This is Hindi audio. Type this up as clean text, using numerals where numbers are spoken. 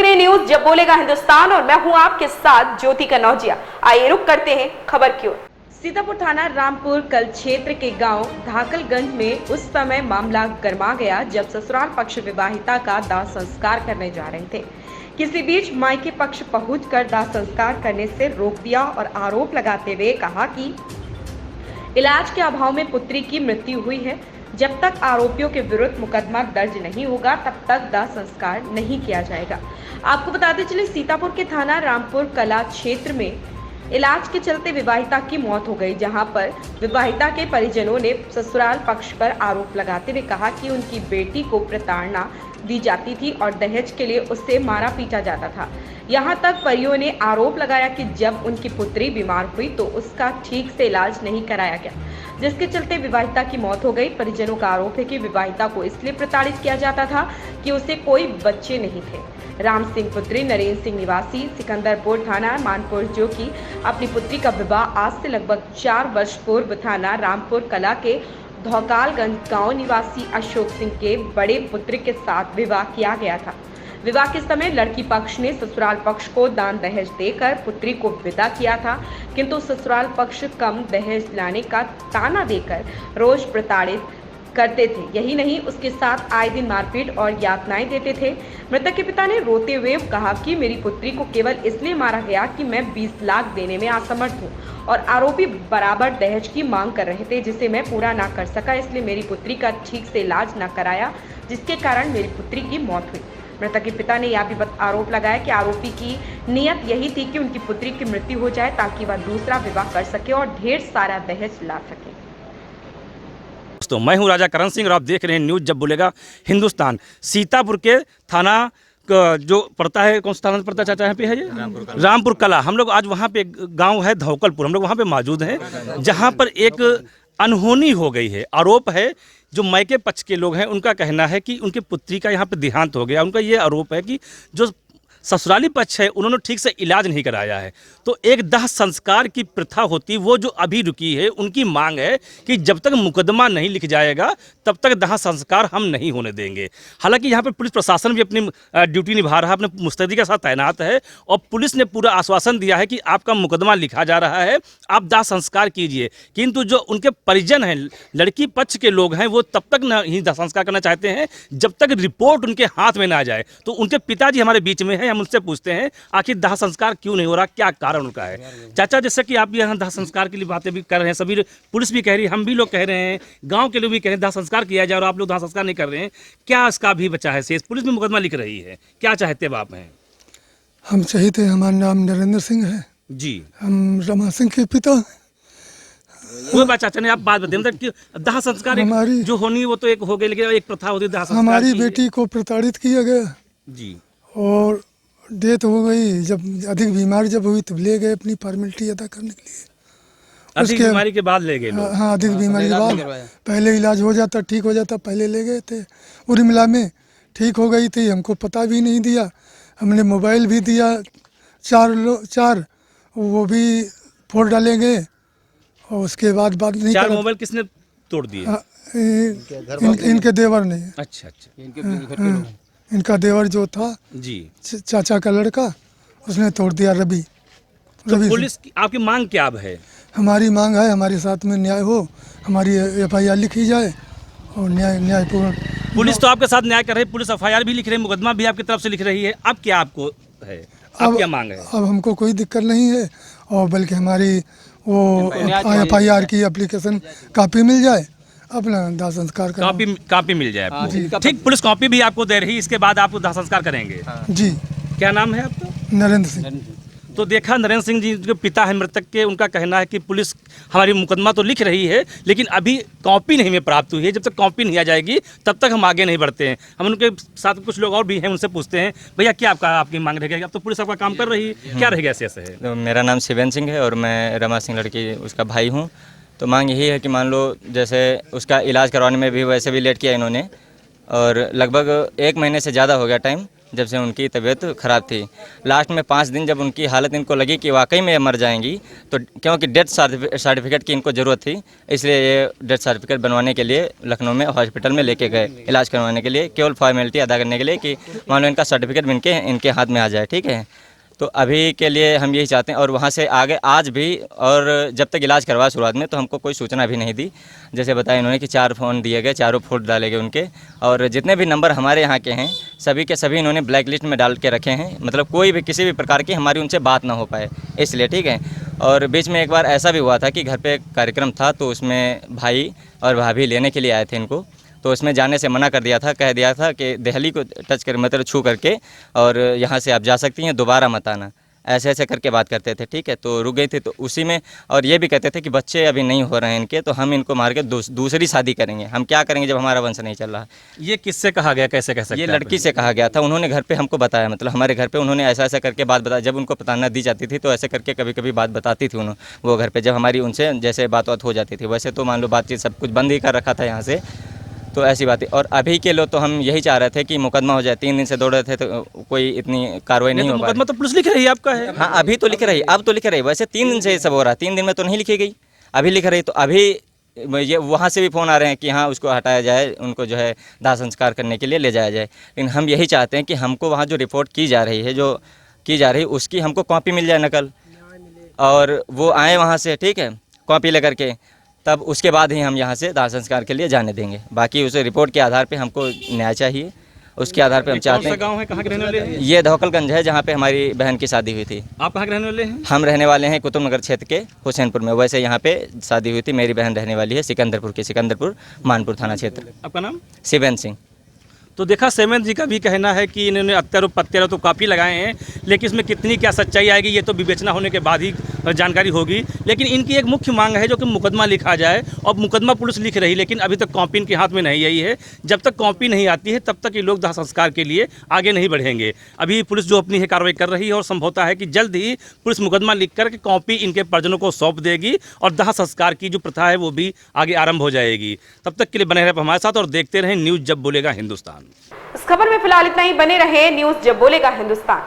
देख रहे हैं न्यूज जब बोलेगा हिंदुस्तान और मैं हूं आपके साथ ज्योति कनौजिया। आइए रुक करते हैं खबर की ओर। सीतापुर थाना रामपुर कल क्षेत्र के गांव धाकलगंज में उस समय मामला गर्मा गया जब ससुराल पक्ष विवाहिता का दाह संस्कार करने जा रहे थे। किसी बीच मायके पक्ष पहुंचकर दाह संस्कार करने से रोक दिया और आरोप लगाते हुए कहा कि इलाज के अभाव में पुत्री की मृत्यु हुई है। जब तक आरोपियों के विरुद्ध मुकदमा दर्ज नहीं होगा तब तक दाह संस्कार नहीं किया जाएगा। आपको बताते चले सीतापुर के थाना रामपुर कला क्षेत्र में इलाज के चलते विवाहिता की मौत हो गई, जहां पर विवाहिता के परिजनों ने ससुराल पक्ष पर आरोप लगाते हुए कहा कि उनकी बेटी को प्रताड़ना दी जाती थी और दहेज के लिए उससे मारा पीटा जाता था। यहां तक परियों ने आरोप लगाया कि जब उनकी पुत्री बीमार हुई तो उसका ठीक से इलाज नहीं कराया गया, जिसके चलते विवाहिता की मौत हो गई। परिजनों का आरोप है कि विवाहिता को इसलिए प्रताड़ित किया जाता था कि उसे कोई बच्चे नहीं थे। राम सिंह पुत्री नरेंद्र सिंह निवासी सिकंदरपुर थाना मानपुर, जो कि अपनी पुत्री का विवाह आज से लगभग 4 वर्ष पूर्व थाना रामपुर कला के धौकालगंज गांव निवासी अशोक सिंह के बड़े पुत्र के साथ विवाह किया गया था। विवाह के समय लड़की पक्ष ने ससुराल पक्ष को दान दहेज देकर पुत्री को विदा किया था, किंतु ससुराल पक्ष कम दहेज लाने का ताना देकर रोज प्रताड़ित करते थे। यही नहीं, उसके साथ आए दिन मारपीट और यातनाएं देते थे। मृतक के पिता ने रोते हुए कहा कि मेरी पुत्री को केवल इसलिए मारा गया कि मैं 20 लाख देने में असमर्थ हूं और आरोपी बराबर दहेज की मांग कर रहे थे, जिसे मैं पूरा ना कर सका, इसलिए मेरी पुत्री का ठीक से इलाज न कराया, जिसके कारण मेरी पुत्री की मौत हुई। मृतक के पिता ने यह भी आरोप लगाया कि आरोपी की नियत यही थी कि उनकी पुत्री की मृत्यु हो जाए ताकि वह दूसरा विवाह कर सके और ढेर सारा दहेज ला सके। तो मैं हूं राजा करण सिंह और आप देख रहे हैं न्यूज़ जब बोलेगा हिंदुस्तान। सीतापुर के थाना जो पड़ता है, कौन सा थाना पड़ता है चाचा यहाँ पे है ये? रामपुर कला। हम लोग आज वहाँ पे गांव है धौकलपुर, हम लोग वहाँ पे मौजूद हैं, जहाँ पर एक अनहोनी हो गई है। आरोप है जो मायके पक्ष के लोग हैं उनका कहना है कि उनकी पुत्री का यहाँ पे देहांत हो गया। उनका ये आरोप है कि जो ससुराली पक्ष है उन्होंने ठीक से इलाज नहीं कराया है। तो एक दाह संस्कार की प्रथा होती वो जो अभी रुकी है, उनकी मांग है कि जब तक मुकदमा नहीं लिख जाएगा तब तक दाह संस्कार हम नहीं होने देंगे। हालांकि यहाँ पर पुलिस प्रशासन भी अपनी ड्यूटी निभा रहा है, अपने मुस्तैदी के साथ तैनात है और पुलिस ने पूरा आश्वासन दिया है कि आपका मुकदमा लिखा जा रहा है, आप दाह संस्कार कीजिए। किंतु जो उनके परिजन हैं, लड़की पक्ष के लोग हैं, वो तब तक नहीं दाह संस्कार करना चाहते हैं जब तक रिपोर्ट उनके हाथ में ना जाए। तो उनके पिताजी हमारे बीच में है, हम उनसे पूछते हैं आखिर दाह संस्कार क्यों नहीं हो रहा, क्या कारण उनका है। चाचा, जैसे कि आप यहाँ दाह संस्कार के लिए बातें भी कर रहे हैं, सभी पुलिस भी कह रही है, हम भी लोग कह रहे हैं, गांव के लोग भी कह रहे हैं दाह संस्कार किया जाए और आप लोग दाह संस्कार नहीं कर रहे हैं, क्या इसका भी बचा है शेष? पुलिस भी मुकदमा लिख रही है, क्या चाहते हैं आप? हैं हम चाहते हैं, हमारा नाम नरेंद्र सिंह है जी, हम रमा सिंह के पिता हैं। वो बात चाचा ने आप बात बताइए कि दाह संस्कार हमारी जो होनी वो तो एक हो गई, लेकिन एक प्रथा होती है दाह संस्कार। हमारी बेटी को प्रताड़ित किया गया जी और डेथ हो गई। जब अधिक बीमार जब हुई तब ले गए अपनी फॉर्मेलिटी अदा करने के लिए। अधिक बीमारी के बाद ले गए लोग? हाँ, अधिक बीमारी के बाद। पहले इलाज हो जाता, ठीक हो जाता, पहले ले गए थे। उर्मिला में ठीक हो गई थी, हमको पता भी नहीं दिया। हमने मोबाइल भी दिया, 4 वो भी फोड़ डाले गए और उसके बाद नहीं। 4 मोबाइल किसने तोड़ दिए? इनके देवर ने। अच्छा। इनका देवर जो था जी, चाचा का लड़का, उसने तोड़ दिया रवि। तो पुलिस की आपकी मांग क्या है? हमारी मांग है हमारे साथ में न्याय हो, हमारी FIR लिखी जाए और न्यायपूर्ण। पुलिस तो आपके साथ न्याय कर रही है, पुलिस FIR भी लिख रही है, मुकदमा भी आपकी तरफ से लिख रही है। अब क्या आपको है, अब क्या मांग है? अब हमको कोई दिक्कत नहीं है और बल्कि हमारी वो FIR की एप्लीकेशन कापी मिल जाए, अपना दाह संस्कार कापी मिल जाए आपको। ठीक, पुलिस कॉपी भी आपको दे रही है, इसके बाद आप दाह संस्कार करेंगे? जी। क्या नाम है आपका? नरेंद्र सिंह। तो देखा, नरेंद्र सिंह जी जो पिता है मृतक के, उनका कहना है कि पुलिस हमारी मुकदमा तो लिख रही है लेकिन अभी कॉपी नहीं में प्राप्त हुई है, जब तक कॉपी नहीं आ जाएगी तब तक हम आगे नहीं बढ़ते हैं। हम उनके साथ कुछ लोग और भी हैं, उनसे पूछते हैं भैया क्या आपकी मांग रहेगी? अब तो पुलिस आपका काम कर रही है, क्या रहेगा ऐसे? तो मेरा नाम शिवेंद्र सिंह है और मैं रमा सिंह लड़की उसका भाई हूँ। तो मांग यही है कि मान लो जैसे उसका इलाज करवाने में भी वैसे भी लेट किया इन्होंने और लगभग 1 महीने से ज़्यादा हो गया टाइम, जब से उनकी तबीयत ख़राब थी। लास्ट में 5 दिन जब उनकी हालत इनको लगी कि वाकई में मर जाएंगी, तो क्योंकि डेथ सर्टिफिकेट की इनको ज़रूरत थी, इसलिए ये डेथ सर्टिफिकेट बनवाने के लिए लखनऊ में हॉस्पिटल में लेके गए इलाज करवाने के लिए, केवल फॉर्मेलिटी अदा करने के लिए कि मान लो इनका सर्टिफिकेट इनके हाथ में आ जाए, ठीक है। तो अभी के लिए हम यही चाहते हैं, और वहाँ से आगे आज भी, और जब तक इलाज करवाया शुरुआत में तो हमको कोई सूचना भी नहीं दी। जैसे बताया इन्होंने कि 4 फ़ोन दिए गए, चारों फोन डाले गए उनके, और जितने भी नंबर हमारे यहाँ के हैं सभी के सभी इन्होंने ब्लैक लिस्ट में डाल के रखे हैं, मतलब कोई भी किसी भी प्रकार की हमारी उनसे बात ना हो पाए इसलिए, ठीक है। और बीच में एक बार ऐसा भी हुआ था कि घर पे कार्यक्रम था, तो उसमें भाई और भाभी लेने के लिए आए थे इनको, तो उसमें जाने से मना कर दिया था, कह दिया था कि दिल्ली को टच कर मतलब छू करके और यहाँ से आप जा सकती हैं, दोबारा मत आना, ऐसे ऐसे करके बात करते थे, ठीक है। तो रुक गई थी, तो उसी में और ये भी कहते थे कि बच्चे अभी नहीं हो रहे हैं इनके, तो हम इनको मार के दूसरी शादी करेंगे। हम क्या करेंगे जब हमारा वंश नहीं चल रहा। ये किससे कहा गया, कैसे कह सकते ये हैं? लड़की से कहा गया था, उन्होंने घर पे हमको बताया, मतलब हमारे घर पे उन्होंने ऐसा ऐसा करके बात बताया। जब उनको प्रताड़ना दी जाती थी तो ऐसे करके कभी कभी बात बताती थी वो घर पे, जब हमारी उनसे जैसे बात हो जाती थी। वैसे तो मान लो बातचीत सब कुछ बंद ही कर रखा था यहाँ से, तो ऐसी बात है। और अभी के लोग तो हम यही चाह रहे थे कि मुकदमा हो जाए, 3 दिन से दौड़ रहे थे तो कोई इतनी कार्रवाई नहीं हो पा रही। मुकदमा तो पुलिस लिख रही है, आपका है? हाँ, अभी तो लिख रही, अब तो लिख रही। वैसे 3 दिन से ये सब हो रहा है, 3 दिन में तो नहीं लिखी गई, अभी लिख रही। तो अभी ये वहाँ से भी फ़ोन आ रहे हैं कि हाँ उसको हटाया जाए, उनको जो है दाह संस्कार करने के लिए ले जाया जाए। लेकिन हम यही चाहते हैं कि हमको वहाँ जो रिपोर्ट की जा रही है उसकी हमको कॉपी मिल जाए, नकल, और वो आए वहाँ से, ठीक है, कॉपी लेकर के, तब उसके बाद ही हम यहाँ से दाह संस्कार के लिए जाने देंगे। बाकी उस रिपोर्ट के आधार पे हमको न्याय चाहिए, उसके आधार पे हम चाहते हैं। कौन सा गांव है, कहाँ के रहने वाले हैं? ये धौकलगंज है, जहाँ पे हमारी बहन की शादी हुई थी। आप कहाँ के रहने वाले हैं? हम रहने वाले हैं कुतुब नगर क्षेत्र के हुसैनपुर में। वैसे यहाँ पे शादी हुई थी, मेरी बहन रहने वाली है सिकंदरपुर मानपुर थाना क्षेत्र। आपका नाम? शिवेंद्र सिंह। तो देखा, सेमेंद्र जी का भी कहना है कि इन्होंने अत्यारोप प्रत्यारोप तो काफ़ी लगाए हैं, लेकिन इसमें कितनी क्या सच्चाई आएगी ये तो विवेचना होने के बाद ही जानकारी होगी। लेकिन इनकी एक मुख्य मांग है जो कि मुकदमा लिखा जाए, और मुकदमा पुलिस लिख रही, लेकिन अभी तक कॉपी इनके हाथ में नहीं आई है। जब तक कॉपी नहीं आती है तब तक ये लोग दाह संस्कार के लिए आगे नहीं बढ़ेंगे। अभी पुलिस जो अपनी है कार्रवाई कर रही है, और संभवतः है कि जल्द ही पुलिस मुकदमा लिख कर के कॉपी इनके परिजनों को सौंप देगी, और दाह संस्कार की जो प्रथा है वो भी आगे आरंभ हो जाएगी। तब तक के लिए बने रहे हमारे साथ और देखते रहें न्यूज़ जब बोलेगा हिंदुस्तान। इस खबर में फिलहाल इतना ही। बने रहे न्यूज़ जब बोलेगा हिंदुस्तान।